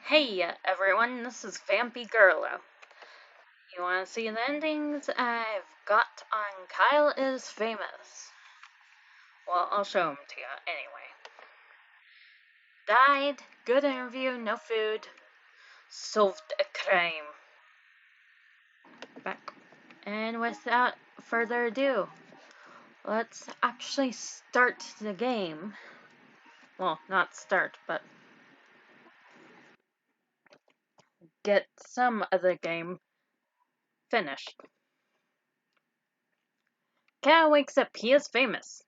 Hey everyone, this is Vampy Girlo. You want to see the endings I've got on Kyle is Famous? Well, I'll show them to you anyway. Died, good interview, no food, solved a crime. Back. And without further ado, let's actually start the game. Well, not start, but get some of the game finished. Kyle wakes up, he is famous.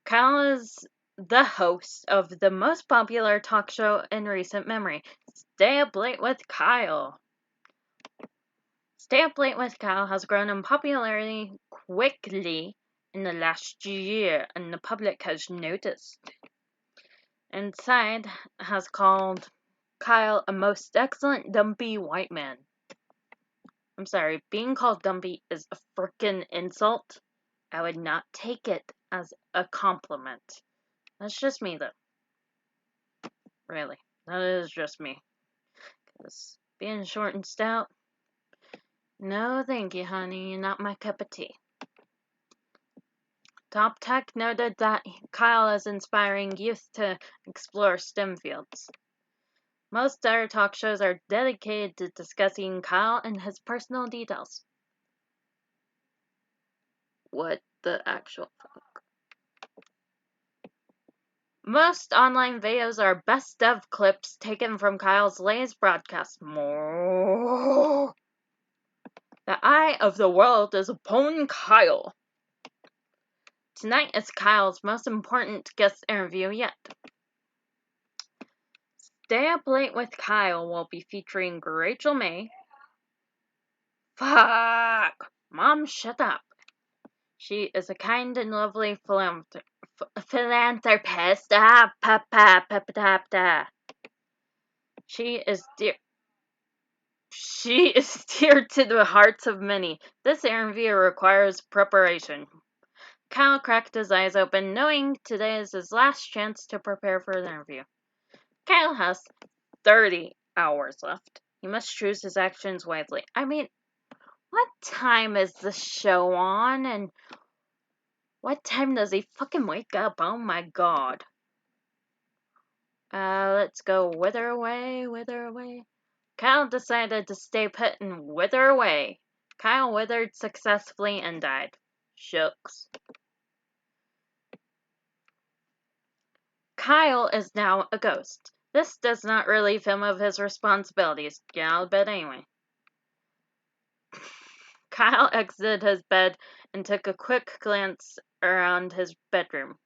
Kyle is the host of the most popular talk show in recent memory, Stay Up Late with Kyle. Stay Up Late with Kyle has grown in popularity quickly in the last year, and the public has noticed. Inside has called Kyle a most excellent dumpy white man. I'm sorry, being called dumpy is a frickin' insult. I would not take it as a compliment. That's just me, though. Really. That is just me. Because being short and stout, no thank you, honey. You're not my cup of tea. Top Tech noted that Kyle is inspiring youth to explore STEM fields. Most other talk shows are dedicated to discussing Kyle and his personal details. What the actual fuck? Most online videos are best of clips taken from Kyle's latest broadcast. More. The eye of the world is upon Kyle. Tonight is Kyle's most important guest interview yet. Stay Up Late with Kyle will be featuring Rachel May. Fuck! Mom, shut up. She is a kind and lovely philanthropist. She is dear. She is dear to the hearts of many. This interview requires preparation. Kyle cracked his eyes open, knowing today is his last chance to prepare for the interview. Kyle has 30 hours left. He must choose his actions wisely. I mean, what time is the show on? And what time does he fucking wake up? Oh my god. Let's go wither away, wither away. Kyle decided to stay put and wither away. Kyle withered successfully and died. Shucks. Kyle is now a ghost. This does not relieve him of his responsibilities. Get out of bed anyway. Kyle exited his bed and took a quick glance around his bedroom.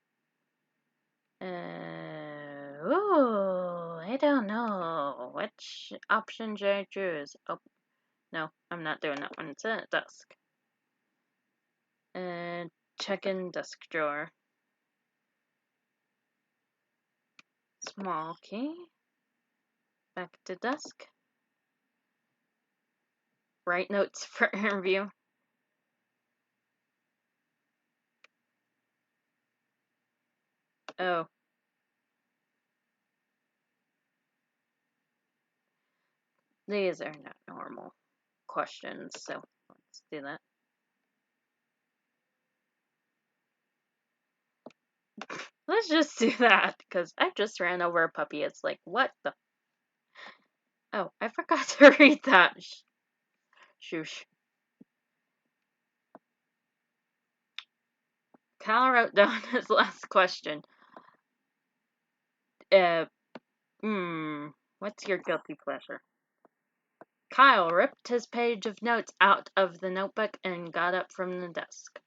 I don't know. Which option should I choose? Oh, no, I'm not doing that one. It's in a desk. Check in desk drawer. Small key. Back to desk. Write notes for interview. Oh. These are not normal questions, so let's do that. Let's just do that, because I just ran over a puppy. It's like, what the? Oh, I forgot to read that. Shoosh. Kyle wrote down his last question. What's your guilty pleasure? Kyle ripped his page of notes out of the notebook and got up from the desk.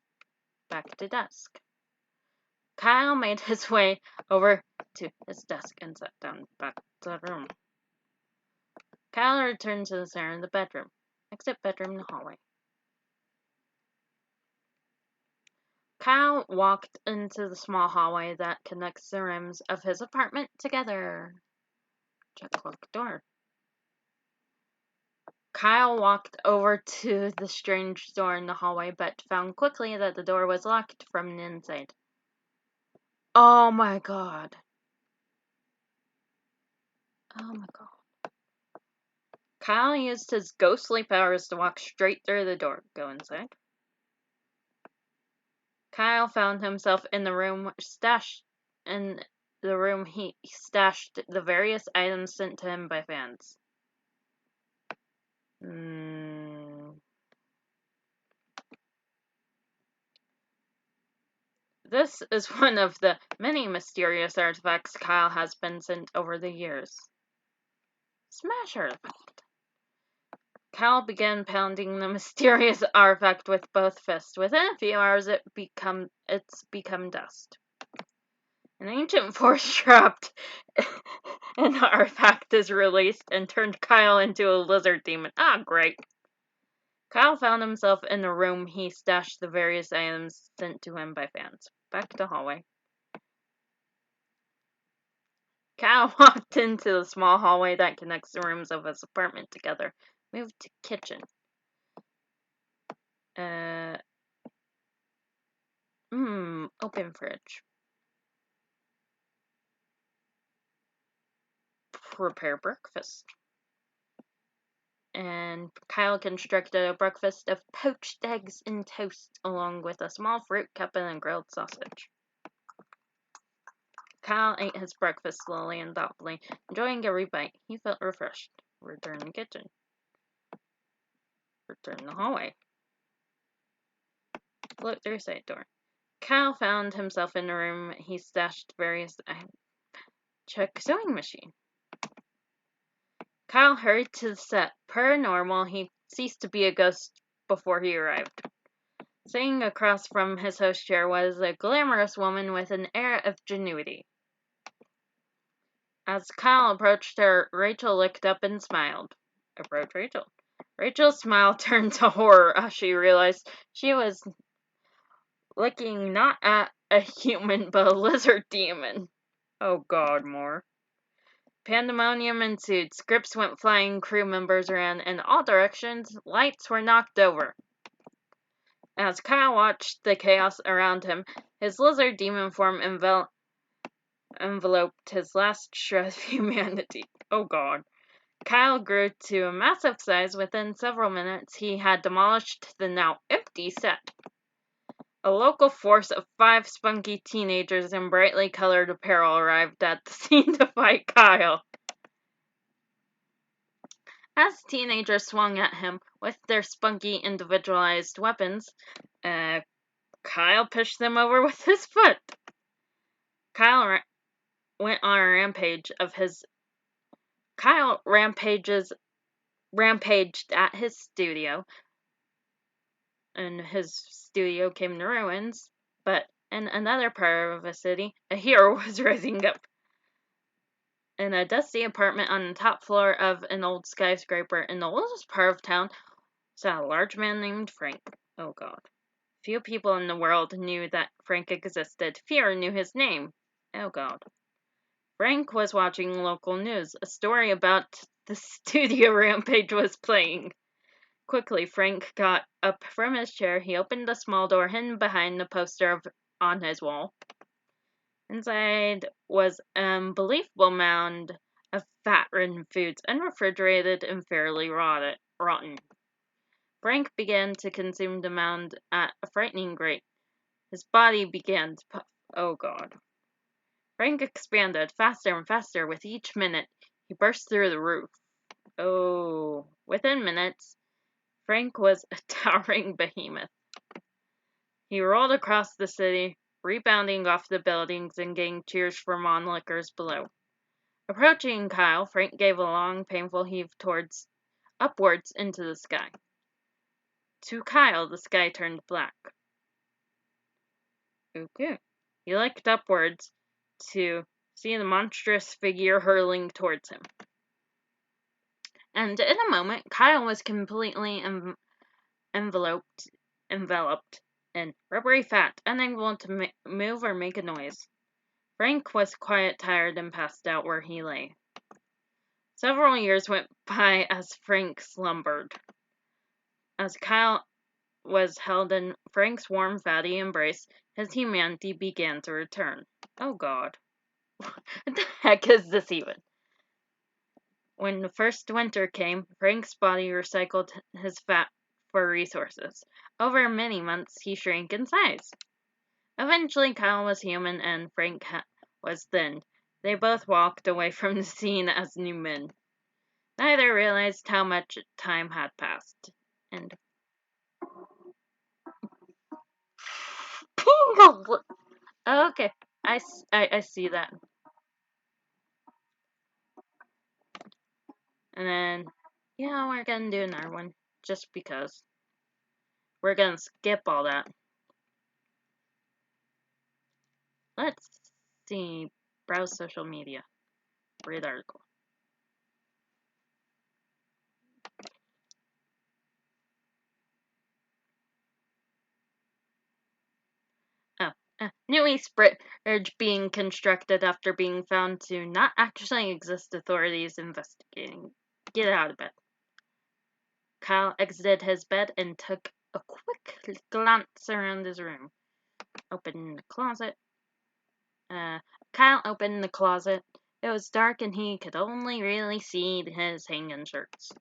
Back to desk. Kyle made his way over to his desk and sat down back to the room. Kyle returned to the center of the bedroom. Exit bedroom in the hallway. Kyle walked into the small hallway that connects the rooms of his apartment together. Check lock door. Kyle walked over to the strange door in the hallway, but found quickly that the door was locked from the inside. Oh my god. Oh my god. Kyle used his ghostly powers to walk straight through the door. Go inside. Kyle found himself in the room he stashed the various items sent to him by fans. This is one of the many mysterious artifacts Kyle has been sent over the years. Smash artifact. Kyle began pounding the mysterious artifact with both fists. Within a few hours, it's become dust. An ancient force trapped in the artifact is released and turned Kyle into a lizard demon. Ah, great. Kyle found himself in the room he stashed the various items sent to him by fans. Back to hallway. Kyle walked into the small hallway that connects the rooms of his apartment together. Moved to kitchen. Open fridge. Prepare breakfast. And Kyle constructed a breakfast of poached eggs and toast, along with a small fruit cup and a grilled sausage. Kyle ate his breakfast slowly and thoughtfully, enjoying every bite. He felt refreshed. Return to the kitchen. Return to the hallway. Look through a side door. Kyle found himself in a room he stashed various items. Check sewing machine. Kyle hurried to the set. Per normal, he ceased to be a ghost before he arrived. Sitting across from his host chair was a glamorous woman with an air of genuity. As Kyle approached her, Rachel looked up and smiled. Approach Rachel. Rachel's smile turned to horror as she realized she was looking not at a human but a lizard demon. Oh god, more. Pandemonium ensued. Scripts went flying, crew members ran in all directions, lights were knocked over. As Kyle watched the chaos around him, his lizard demon form enveloped his last shred of humanity. Oh god. Kyle grew to a massive size. Within several minutes, he had demolished the now empty set. A local force of 5 spunky teenagers in brightly colored apparel arrived at the scene to fight Kyle. As teenagers swung at him with their spunky, individualized weapons, Kyle pushed them over with his foot. Kyle went on a rampage of his. Kyle rampaged at his studio, and his studio came to ruins. But in another part of the city, a hero was rising up. In a dusty apartment on the top floor of an old skyscraper in the oldest part of town sat a large man named Frank. Oh god. Few people in the world knew that Frank existed. Few knew his name. Oh god. Frank was watching local news. A story about the studio rampage was playing. Quickly, Frank got up from his chair. He opened a small door hidden behind the poster on his wall. Inside was an unbelievable mound of fat-ridden foods, unrefrigerated and fairly rotten. Frank began to consume the mound at a frightening rate. His body began to puff. Oh god. Frank expanded faster and faster with each minute. He burst through the roof. Oh. Within minutes, Frank was a towering behemoth. He rolled across the city, rebounding off the buildings and getting cheers from onlookers below. Approaching Kyle, Frank gave a long, painful heave upwards into the sky. To Kyle, the sky turned black. Okay. He looked upwards to see the monstrous figure hurling towards him. And in a moment, Kyle was completely enveloped in rubbery fat, unable to move or make a noise. Frank was quite tired and passed out where he lay. Several years went by as Frank slumbered. As Kyle was held in Frank's warm, fatty embrace, his humanity began to return. Oh god. What the heck is this even? When the first winter came, Frank's body recycled his fat for resources. Over many months, he shrank in size. Eventually, Kyle was human and Frank was thin. They both walked away from the scene as new men. Neither realized how much time had passed. And okay, I see that. And then, yeah, we're gonna do another one just because. We're gonna skip all that. Let's see. Browse social media. Read article. Oh, new East Bridge being constructed after being found to not actually exist. Authorities investigating. Get out of bed. Kyle exited his bed and took a quick glance around his room. Opened the closet. Kyle opened the closet. It was dark and he could only really see his hanging shirts.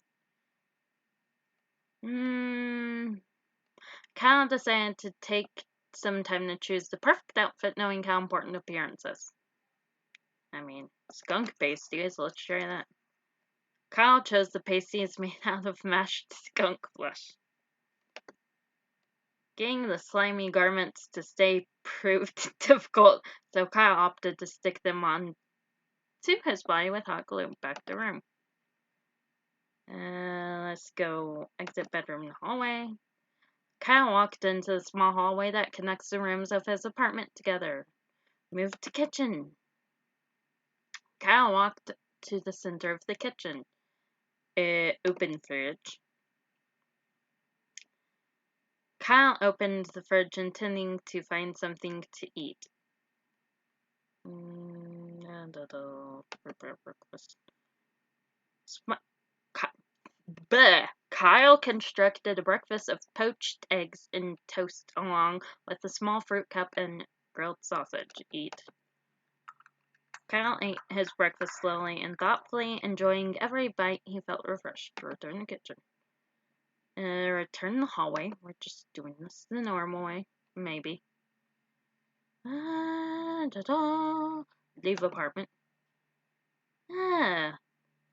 Kyle decided to take some time to choose the perfect outfit, knowing how important appearance is. I mean, skunk pasties, let's try that. Kyle chose the pasties made out of mashed skunk flesh. Getting the slimy garments to stay proved difficult, so Kyle opted to stick them on to his body with hot glue. Back to room. Let's go exit bedroom hallway. Kyle walked into the small hallway that connects the rooms of his apartment together. Moved to kitchen. Kyle walked to the center of the kitchen. Open fridge. Kyle opened the fridge intending to find something to eat. Prepare breakfast. Kyle constructed a breakfast of poached eggs and toast along with a small fruit cup and grilled sausage. Eat. Kyle ate his breakfast slowly and thoughtfully, enjoying every bite. He felt refreshed. Return to the kitchen. Return the hallway. We're just doing this the normal way. Maybe. Leave apartment.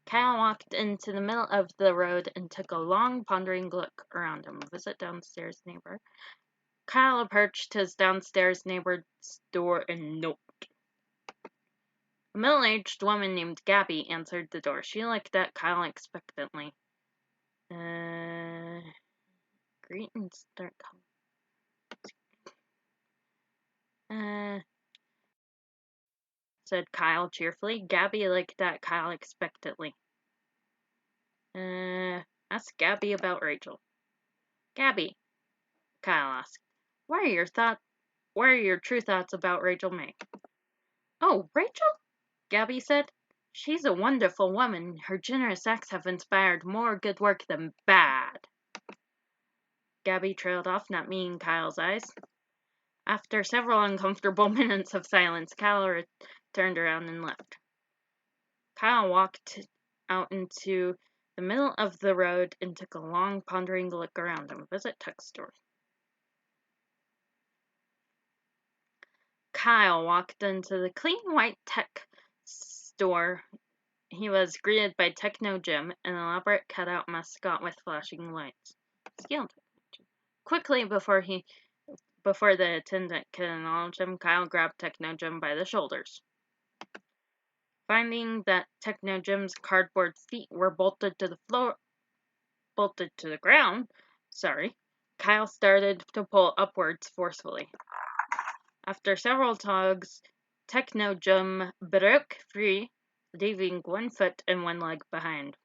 Kyle walked into the middle of the road and took a long, pondering look around him. Visit downstairs neighbor. Kyle approached his downstairs neighbor's door and knocked. A middle-aged woman named Gabby answered the door. She looked at Kyle expectantly. Greet and start calling. Said Kyle cheerfully. Gabby looked at Kyle expectantly. Ask Gabby about Rachel. Gabby, Kyle asked, what are your true thoughts about Rachel May? Oh, Rachel? Gabby said. She's a wonderful woman. Her generous acts have inspired more good work than bad. Gabby trailed off, not meeting Kyle's eyes. After several uncomfortable minutes of silence, Kyle turned around and left. Kyle walked out into the middle of the road and took a long, pondering look around him. Visit tech store. Kyle walked into the clean white tech store. He was greeted by Techno Jim, an elaborate cutout mascot with flashing lights. Skill technology. Quickly, before the attendant could acknowledge him, Kyle grabbed Techno Jim by the shoulders. Finding that Techno Jim's cardboard feet were bolted to the ground, Kyle started to pull upwards forcefully. After several tugs, Techno Jim broke free, leaving one foot and one leg behind.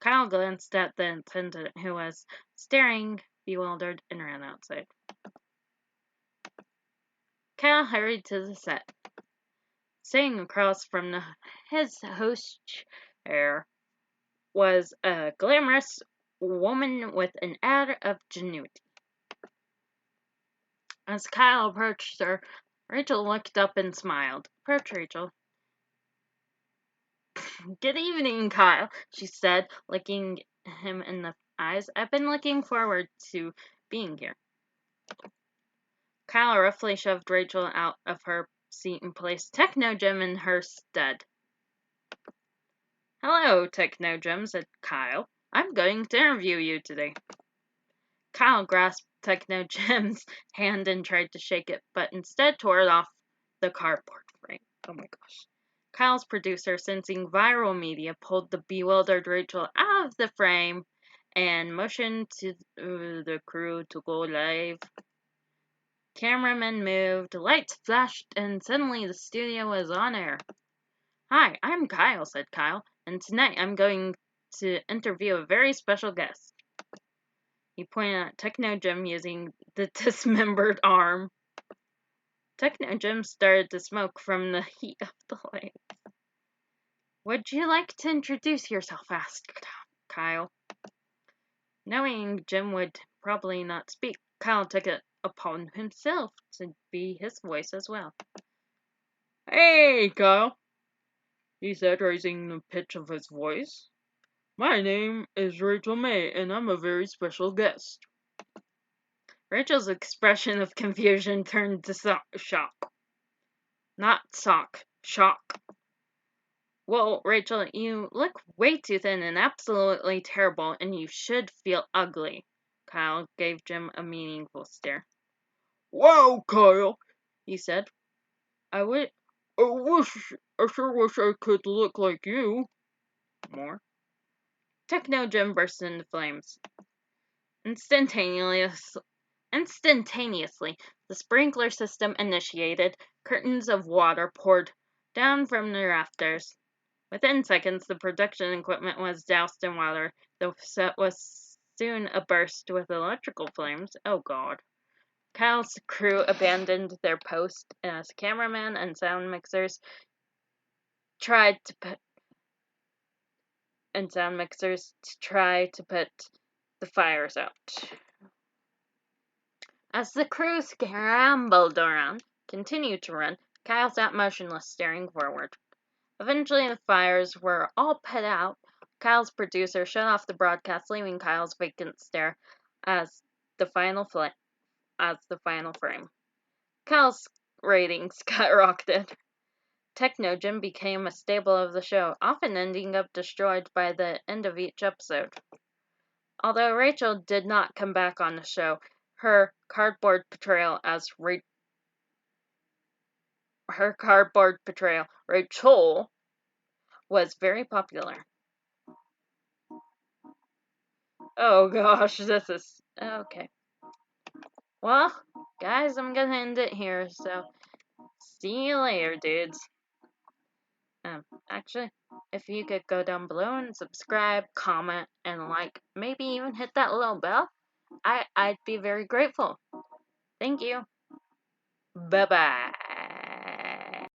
Kyle glanced at the attendant, who was staring, bewildered, and ran outside. Kyle hurried to the set. Sitting across from his host chair was a glamorous woman with an air of genuity. As Kyle approached her, Rachel looked up and smiled. Approach, Rachel. Good evening, Kyle, she said, looking him in the eyes. I've been looking forward to being here. Kyle roughly shoved Rachel out of her seat and placed Technogem in her stead. Hello, Technogem, said Kyle. I'm going to interview you today. Kyle grasped Technogem's hand and tried to shake it, but instead tore it off the cardboard frame. Oh my gosh. Kyle's producer, sensing viral media, pulled the bewildered Rachel out of the frame and motioned to the crew to go live. Cameramen moved, lights flashed, and suddenly the studio was on air. Hi, I'm Kyle, said Kyle, and tonight I'm going to interview a very special guest. He pointed at Technogem using the dismembered arm. Technogem started to smoke from the heat of the light. Would you like to introduce yourself? Asked Kyle. Knowing Jim would probably not speak, Kyle took it upon himself to be his voice as well. Hey, Kyle, he said, raising the pitch of his voice. My name is Rachel May, and I'm a very special guest. Rachel's expression of confusion turned to shock. Not shock. Well, Rachel, you look way too thin and absolutely terrible, and you should feel ugly. Kyle gave Jim a meaningful stare. Wow, Kyle, he said. I sure wish I could look like you. More. Techno Jim burst into flames. Instantaneously, the sprinkler system initiated. Curtains of water poured down from the rafters. Within seconds, the production equipment was doused in water. The set was soon aburst with electrical flames. Oh God. Kyle's crew abandoned their post as cameraman and sound mixers tried to put the fires out. As the crew scrambled around, continued to run, Kyle sat motionless, staring forward. Eventually, the fires were all put out. Kyle's producer shut off the broadcast, leaving Kyle's vacant stare as the final frame. Kyle's ratings skyrocketed. Technogem became a staple of the show, often ending up destroyed by the end of each episode. Although Rachel did not come back on the show, her cardboard portrayal, Rachel, was very popular. Oh gosh, this is okay. Well, guys, I'm gonna end it here, so see you later, dudes. Actually, if you could go down below and subscribe, comment, and like, maybe even hit that little bell, I'd be very grateful. Thank you. Bye-bye.